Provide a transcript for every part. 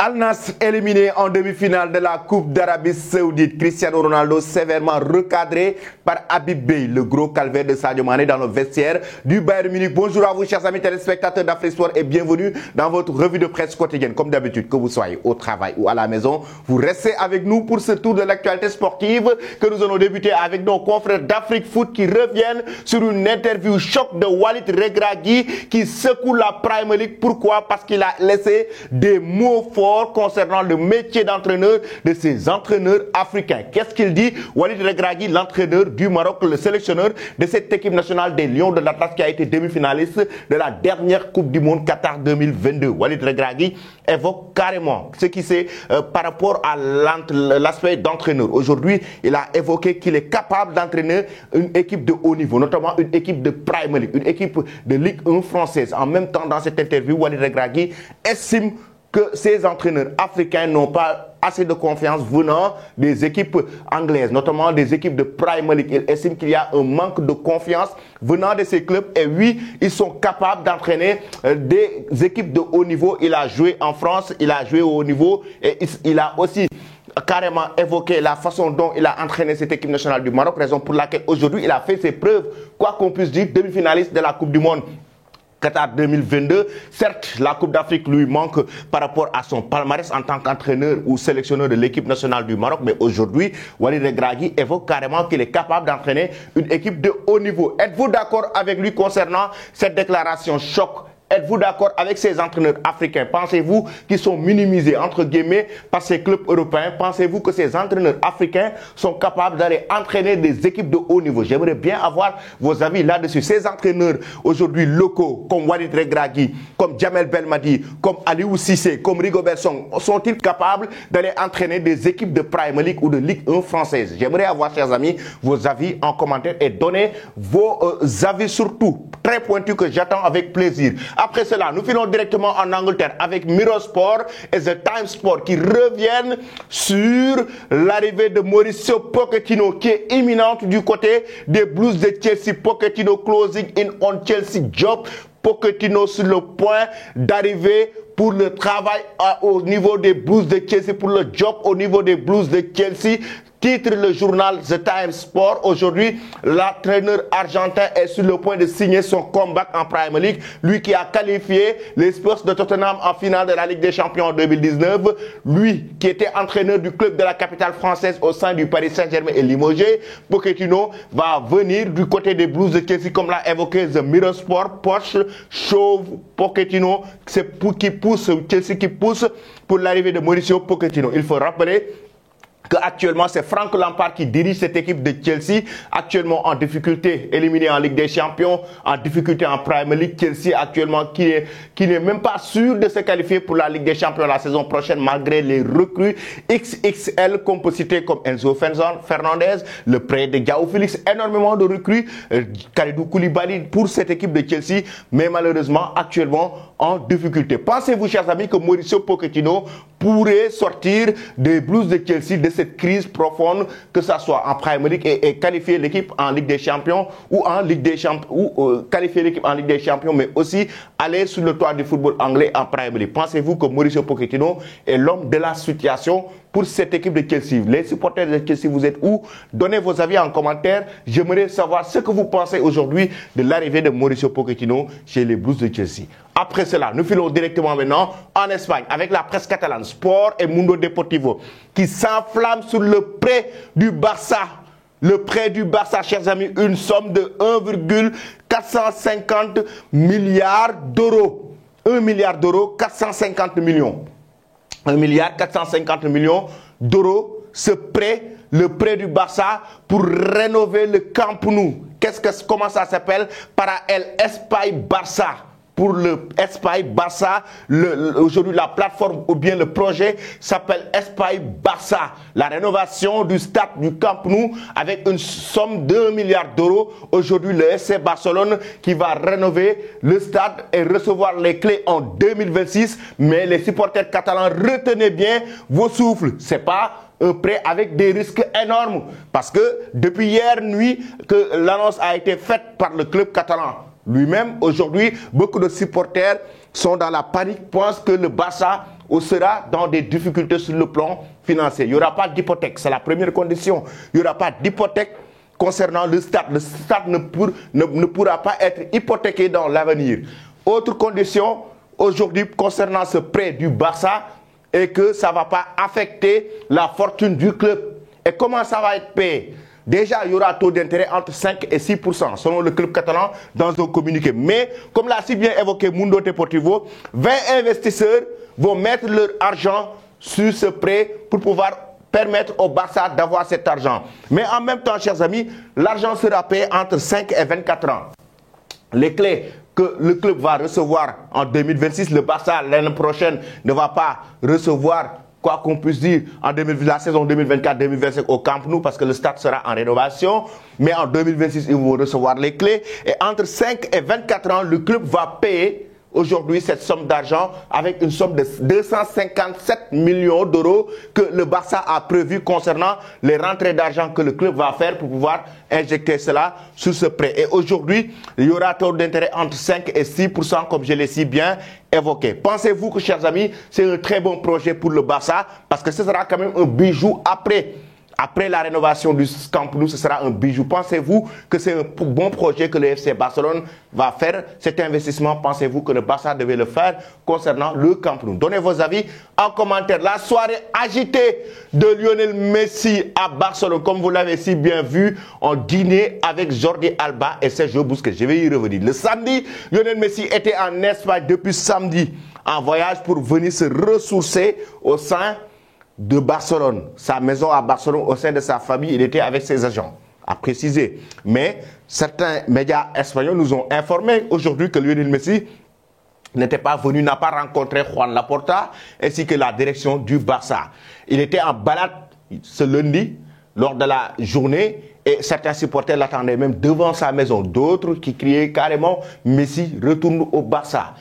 Al Nassr éliminé en demi-finale de la Coupe d'Arabie Saoudite. Cristiano Ronaldo sévèrement recadré par Habib Beye, le gros calvaire de Sadio Mané dans le vestiaire du Bayern Munich. Bonjour à vous, chers amis téléspectateurs d'Afrique Sport, et bienvenue dans votre revue de presse quotidienne. Comme d'habitude, que vous soyez au travail ou à la maison, vous restez avec nous pour ce tour de l'actualité sportive que nous allons débuter avec nos confrères d'Afrique Foot qui reviennent sur une interview choc de Walid Regragui qui secoue la Premier League. Pourquoi? Parce qu'il a laissé des mots forts concernant le métier d'entraîneur de ces entraîneurs africains. Qu'est-ce qu'il dit? Walid Regragui, l'entraîneur du Maroc, le sélectionneur de cette équipe nationale des Lions de l'Atlas qui a été demi-finaliste de la dernière Coupe du Monde Qatar 2022. Walid Regragui évoque carrément ce qui c'est par rapport à l'aspect d'entraîneur. Aujourd'hui, il a évoqué qu'il est capable d'entraîner une équipe de haut niveau, notamment une équipe de Premier League, une équipe de Ligue 1 française. En même temps, dans cette interview, Walid Regragui estime que ces entraîneurs africains n'ont pas assez de confiance venant des équipes anglaises, notamment des équipes de Premier League. Il estime qu'il y a un manque de confiance venant de ces clubs. Et oui, ils sont capables d'entraîner des équipes de haut niveau. Il a joué en France, il a joué au haut niveau et il a aussi carrément évoqué la façon dont il a entraîné cette équipe nationale du Maroc, raison pour laquelle aujourd'hui il a fait ses preuves, quoi qu'on puisse dire, demi-finaliste de la Coupe du Monde Qatar 2022. Certes, la Coupe d'Afrique lui manque par rapport à son palmarès en tant qu'entraîneur ou sélectionneur de l'équipe nationale du Maroc, mais aujourd'hui, Walid Regragui évoque carrément qu'il est capable d'entraîner une équipe de haut niveau. Êtes-vous d'accord avec lui concernant cette déclaration choc? Êtes-vous d'accord avec ces entraîneurs africains? Pensez-vous qu'ils sont minimisés, entre guillemets, par ces clubs européens? Pensez-vous que ces entraîneurs africains sont capables d'aller entraîner des équipes de haut niveau? J'aimerais bien avoir vos avis là-dessus. Ces entraîneurs aujourd'hui locaux, comme Walid Regragui, comme Djamel Belmadi, comme Aliou Cissé, comme Rigobert Song, sont-ils capables d'aller entraîner des équipes de Premier League ou de Ligue 1 française? J'aimerais avoir, chers amis, vos avis en commentaire et donner vos avis surtout très pointus que j'attends avec plaisir. Après cela, nous filons directement en Angleterre avec Mirror Sport et The Times Sport qui reviennent sur l'arrivée de Mauricio Pochettino qui est imminente du côté des Blues de Chelsea. Pochettino closing in on Chelsea job. Pochettino sur le point d'arriver pour le travail au niveau des Blues de Chelsea, pour le job au niveau des Blues de Chelsea. Titre le journal The Times Sport. Aujourd'hui, l'entraîneur argentin est sur le point de signer son comeback en Premier League. Lui qui a qualifié les Spurs de Tottenham en finale de la Ligue des Champions en 2019. Lui qui était entraîneur du club de la capitale française au sein du Paris Saint-Germain et limogé. Pochettino va venir du côté des Blues de Chelsea, comme l'a évoqué The Mirror Sport. Poche, chauve, Pochettino, c'est qui pousse, Chelsea qui pousse pour l'arrivée de Mauricio Pochettino. Il faut rappeler qu'actuellement, c'est Frank Lampard qui dirige cette équipe de Chelsea, actuellement en difficulté, éliminé en Ligue des Champions, en difficulté en Premier League. Chelsea actuellement qui n'est même pas sûr de se qualifier pour la Ligue des Champions la saison prochaine, malgré les recrues XXL qu'on peut citer comme Enzo Fernandez, le prêt de João Félix, énormément de recrues, Kalidou Koulibaly pour cette équipe de Chelsea, mais malheureusement actuellement en difficulté. Pensez-vous, chers amis, que Mauricio Pochettino pourrait sortir des Blues de Chelsea de cette crise profonde, que ça soit en Premier League et qualifier l'équipe en Ligue des Champions ou en Ligue des Champions ou qualifier l'équipe en Ligue des Champions, mais aussi aller sur le toit du football anglais en Premier League? Pensez-vous que Mauricio Pochettino est l'homme de la situation pour cette équipe de Chelsea? Les supporters de Chelsea, vous êtes où? Donnez vos avis en commentaire. J'aimerais savoir ce que vous pensez aujourd'hui de l'arrivée de Mauricio Pochettino chez les Blues de Chelsea. Après cela, nous filons directement maintenant en Espagne avec la presse catalane, Sport et Mundo Deportivo, qui s'enflamme sur le prêt du Barça. Le prêt du Barça, chers amis, une somme de 1,450 milliards d'euros. 1 milliard d'euros, 450 millions. 1 milliard 450 millions d'euros, ce prêt, le prêt du Barça pour rénover le Camp Nou. Comment ça s'appelle? Para el Espai Barça. Pour le Espai Barça, aujourd'hui la plateforme ou bien le projet s'appelle Espai Barça. La rénovation du stade du Camp Nou avec une somme de 1 milliard d'euros. Aujourd'hui le FC Barcelone qui va rénover le stade et recevoir les clés en 2026. Mais les supporters catalans, retenez bien vos souffles. C'est pas un prêt avec des risques énormes. Parce que depuis hier nuit que l'annonce a été faite par le club catalan lui-même, aujourd'hui, beaucoup de supporters sont dans la panique, pensent que le Barça ou sera dans des difficultés sur le plan financier. Il n'y aura pas d'hypothèque, c'est la première condition. Il n'y aura pas d'hypothèque concernant le stade. Le stade ne pourra pas être hypothéqué dans l'avenir. Autre condition, aujourd'hui, concernant ce prêt du Barça, est que ça ne va pas affecter la fortune du club. Et comment ça va être payé? Déjà, il y aura un taux d'intérêt entre 5 et 6% selon le club catalan dans un communiqué. Mais, comme l'a si bien évoqué Mundo Deportivo, 20 investisseurs vont mettre leur argent sur ce prêt pour pouvoir permettre au Barça d'avoir cet argent. Mais en même temps, chers amis, l'argent sera payé entre 5 et 24 ans. Les clés que le club va recevoir en 2026, le Barça l'année prochaine ne va pas recevoir, quoi qu'on puisse dire, en la saison 2024-2025 au Camp Nou, parce que le stade sera en rénovation. Mais en 2026, ils vont recevoir les clés. Et entre 5 et 24 ans, le club va payer aujourd'hui cette somme d'argent avec une somme de 257 millions d'euros que le Barça a prévu concernant les rentrées d'argent que le club va faire pour pouvoir injecter cela sur ce prêt. Et aujourd'hui, il y aura un taux d'intérêt entre 5 et 6%, comme je l'ai si bien évoqué. Pensez-vous que, chers amis, c'est un très bon projet pour le Barça, parce que ce sera quand même un bijou après la rénovation du Camp Nou, ce sera un bijou. Pensez-vous que c'est un bon projet que le FC Barcelone va faire? Cet investissement, pensez-vous que le Barça devait le faire concernant le Camp Nou? Donnez vos avis en commentaire. La soirée agitée de Lionel Messi à Barcelone, comme vous l'avez si bien vu, en dîner avec Jordi Alba et Sergio Busquets. Je vais y revenir. Le samedi, Lionel Messi était en Espagne depuis samedi, en voyage pour venir se ressourcer au sein de Barcelone, sa maison à Barcelone, au sein de sa famille, il était avec ses agents, à préciser. Mais certains médias espagnols nous ont informé aujourd'hui que Lionel Messi n'était pas venu, n'a pas rencontré Juan Laporta ainsi que la direction du Barça. Il était en balade ce lundi lors de la journée et certains supporters l'attendaient même devant sa maison. D'autres qui criaient carrément « Messi retourne au Barça ».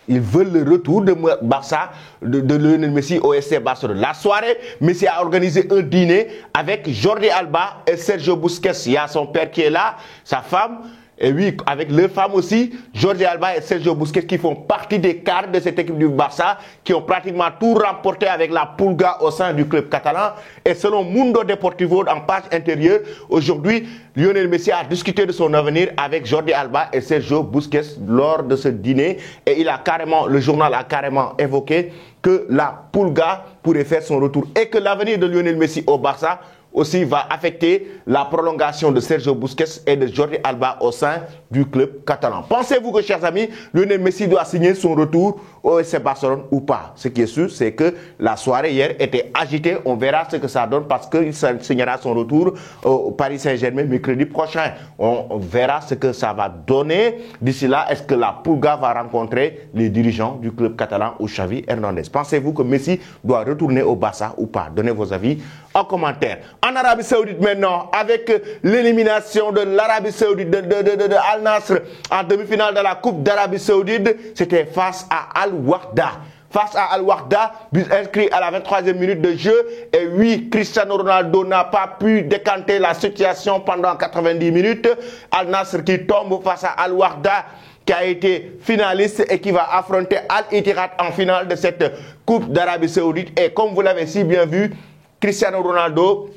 Ils veulent le retour de Barça, de Lionel Messi au FC Barcelone. La soirée, Messi a organisé un dîner avec Jordi Alba et Sergio Busquets. Il y a son père qui est là, sa femme, et oui, avec leur femme aussi, Jordi Alba et Sergio Busquets, qui font partie des cadres de cette équipe du Barça, qui ont pratiquement tout remporté avec la Pulga au sein du club catalan. Et selon Mundo Deportivo, en page intérieure, aujourd'hui, Lionel Messi a discuté de son avenir avec Jordi Alba et Sergio Busquets lors de ce dîner. Et le journal a carrément évoqué que la Pulga pourrait faire son retour et que l'avenir de Lionel Messi au Barça aussi va affecter la prolongation de Sergio Busquets et de Jordi Alba au sein du club catalan. Pensez-vous que, chers amis, Lionel Messi doit signer son retour au FC Barcelone ou pas? Ce qui est sûr, c'est que la soirée hier était agitée. On verra ce que ça donne parce qu'il signera son retour au Paris Saint-Germain mercredi prochain. On verra ce que ça va donner. D'ici là, est-ce que la Pulga va rencontrer les dirigeants du club catalan ou Xavi Hernandez? Pensez-vous que Messi doit retourner au Barça ou pas? Donnez vos avis en commentaire. En Arabie Saoudite maintenant, avec l'élimination de l'Arabie Saoudite, de Al Nassr en demi-finale de la Coupe d'Arabie Saoudite, c'était face à Al Wahda. Face à Al Wahda, but inscrit à la 23e minute de jeu. Et oui, Cristiano Ronaldo n'a pas pu décanter la situation pendant 90 minutes. Al Nassr qui tombe face à Al Wahda, qui a été finaliste et qui va affronter Al Ittihad en finale de cette Coupe d'Arabie Saoudite. Et comme vous l'avez si bien vu, Cristiano Ronaldo,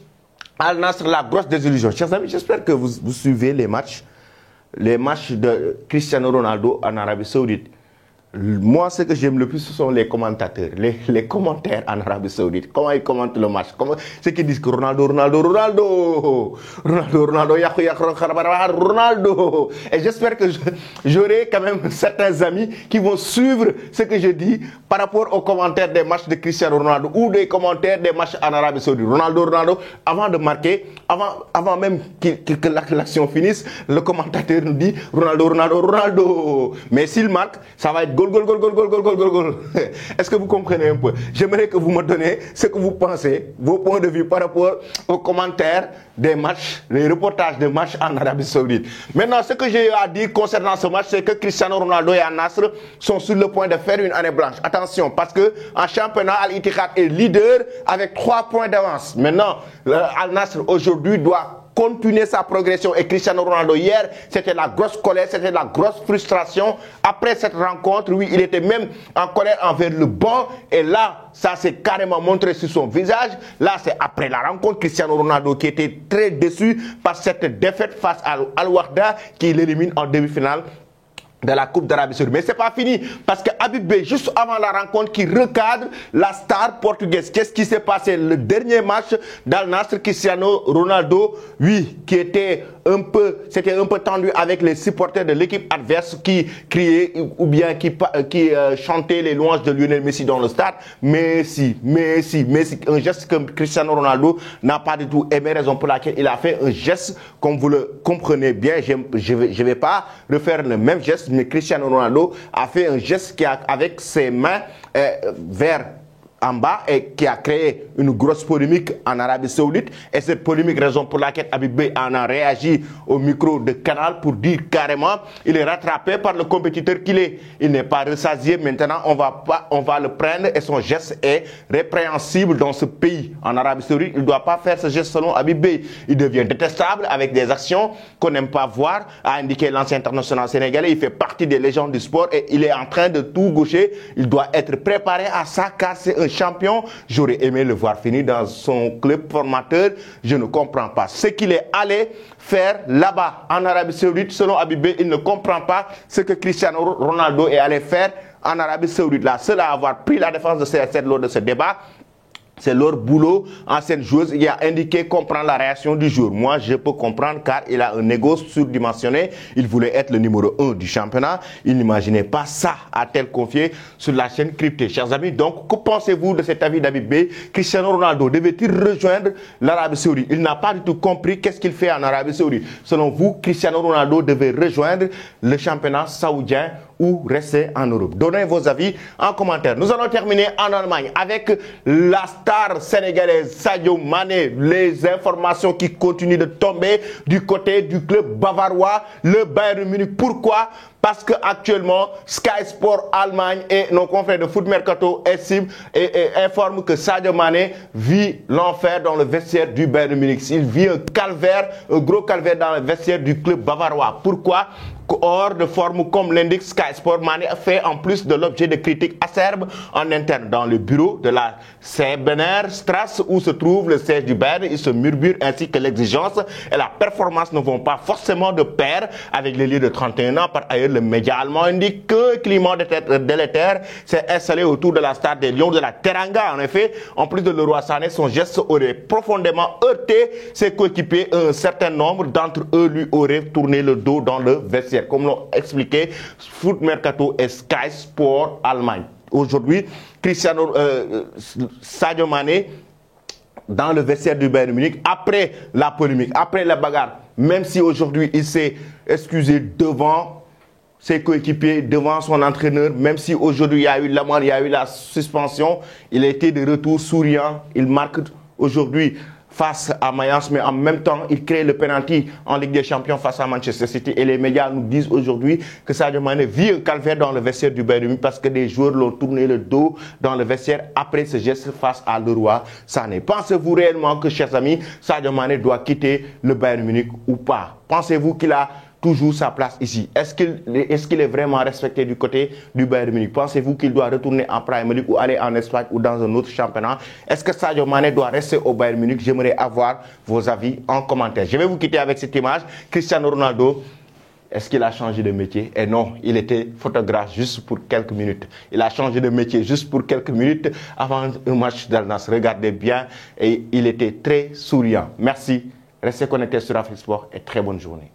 Al Nassr, la grosse désillusion. Chers amis, j'espère que vous suivez les matchs de Cristiano Ronaldo en Arabie Saoudite. Moi, ce que j'aime le plus, ce sont les commentateurs, les commentaires en Arabie Saoudite. Comment ils commentent le match. Ceux qui disent que Ronaldo. Et j'espère que j'aurai quand même certains amis qui vont suivre ce que je dis par rapport aux commentaires des matchs de Cristiano Ronaldo ou des commentaires des matchs en Arabie Saoudite. Ronaldo, avant de marquer, avant même que l'action finisse, le commentateur nous dit Ronaldo. Mais s'il marque, ça va être goal. Est-ce que vous comprenez un peu? J'aimerais que vous me donniez ce que vous pensez, vos points de vue par rapport aux commentaires des matchs, les reportages des matchs en Arabie Saoudite. Maintenant, ce que j'ai à dire concernant ce match, c'est que Cristiano Ronaldo et Al Nassr sont sur le point de faire une année blanche. Attention, parce que en championnat, Al Ittihad est leader avec 3 points d'avance. Maintenant, Al Nassr aujourd'hui doit continuer sa progression. Et Cristiano Ronaldo, hier, c'était la grosse colère, c'était la grosse frustration. Après cette rencontre, oui, il était même en colère envers le banc. Et là, ça s'est carrément montré sur son visage. Là, c'est après la rencontre, Cristiano Ronaldo qui était très déçu par cette défaite face à Al-Wahda qui l'élimine en demi-finale de la Coupe d'Arabie Saoudite. Mais c'est pas fini parce que Habib Beye, juste avant la rencontre, qui recadre la star portugaise. Qu'est-ce qui s'est passé? Le dernier match d'Al-Nassr, Cristiano Ronaldo, oui, qui était c'était un peu tendu avec les supporters de l'équipe adverse qui criaient ou bien qui chantaient les louanges de Lionel Messi dans le stade. Messi. Un geste que Cristiano Ronaldo n'a pas du tout aimé, raison pour laquelle il a fait un geste, comme vous le comprenez bien. Je vais pas refaire le même geste, mais Cristiano Ronaldo a fait un geste avec ses mains vers en bas et qui a créé une grosse polémique en Arabie Saoudite. Et cette polémique, raison pour laquelle Habib Beye en a réagi au micro de Canal pour dire carrément il est rattrapé par le compétiteur qu'il est. Il n'est pas rassasié. Maintenant, on va le prendre et son geste est répréhensible dans ce pays. En Arabie Saoudite, il ne doit pas faire ce geste selon Habib Beye. Il devient détestable avec des actions qu'on n'aime pas voir, a indiqué l'ancien international sénégalais. Il fait partie des légendes du sport et il est en train de tout gaucher. Il doit être préparé à ça car c'est un champion. J'aurais aimé le voir finir dans son club formateur. Je ne comprends pas ce qu'il est allé faire là-bas en Arabie Saoudite. Selon Habib Beye, il ne comprend pas ce que Cristiano Ronaldo est allé faire en Arabie Saoudite. La seule à avoir pris la défense de CR7 lors de ce débat, c'est leur boulot, ancienne joueuse, il a indiqué comprendre la réaction du jour. Moi, je peux comprendre car il a un ego surdimensionné. Il voulait être le numéro 1 du championnat. Il n'imaginait pas ça, a-t-elle confié sur la chaîne cryptée. Chers amis, donc, que pensez-vous de cet avis d'Habib Beye? Cristiano Ronaldo devait-il rejoindre l'Arabie Saoudite? Il n'a pas du tout compris qu'est-ce qu'il fait en Arabie Saoudite. Selon vous, Cristiano Ronaldo devait rejoindre le championnat saoudien ou rester en Europe? Donnez vos avis en commentaire. Nous allons terminer en Allemagne avec la star sénégalaise Sadio Mané. Les informations qui continuent de tomber du côté du club bavarois, le Bayern Munich. Pourquoi? Parce que actuellement, Sky Sport Allemagne et nos confrères de Foot Mercato estiment et informent que Sadio Mané vit l'enfer dans le vestiaire du Bayern Munich. Il vit un calvaire, un gros calvaire dans le vestiaire du club bavarois. Pourquoi? Hors de forme, comme l'indique Sky Sport, Mané fait en plus de l'objet de critiques acerbes en interne dans le bureau de la Sebener Strasse où se trouve le siège du Bayern. Il se murmure ainsi que l'exigence et la performance ne vont pas forcément de pair avec les lieux de 31 ans. Par ailleurs, le média allemand indique que le climat délétère s'est installé autour de la star des Lions de la Teranga. En effet, en plus de Leroy Sané, son geste aurait profondément heurté ses coéquipiers. Un certain nombre d'entre eux lui auraient tourné le dos dans le vestiaire, comme l'ont expliqué Foot Mercato et Sky Sport Allemagne. Aujourd'hui, Sadio Mané dans le vestiaire du Bayern Munich, après la polémique, après la bagarre, même si aujourd'hui il s'est excusé devant ses coéquipiers, devant son entraîneur, même si aujourd'hui il y a eu l'amende, il y a eu la suspension, il a été de retour souriant, il marque aujourd'hui face à Mayence, mais en même temps, il crée le penalty en Ligue des Champions face à Manchester City. Et les médias nous disent aujourd'hui que Sadio Mané vit un calvaire dans le vestiaire du Bayern Munich parce que des joueurs l'ont tourné le dos dans le vestiaire après ce geste face à Leroy Sané. Pensez-vous réellement que, chers amis, Sadio Mané doit quitter le Bayern Munich ou pas? Pensez-vous qu'il a toujours sa place ici? Est-ce qu'il est vraiment respecté du côté du Bayern Munich? Pensez-vous qu'il doit retourner en Premier League ou aller en Espagne ou dans un autre championnat? Est-ce que Sadio Mané doit rester au Bayern Munich? J'aimerais avoir vos avis en commentaire. Je vais vous quitter avec cette image. Cristiano Ronaldo, est-ce qu'il a changé de métier? Et non, il était photographe juste pour quelques minutes. Il a changé de métier juste pour quelques minutes avant un match d'Al-Nassr. Regardez bien, et il était très souriant. Merci. Restez connectés sur Afrique Sport et très bonne journée.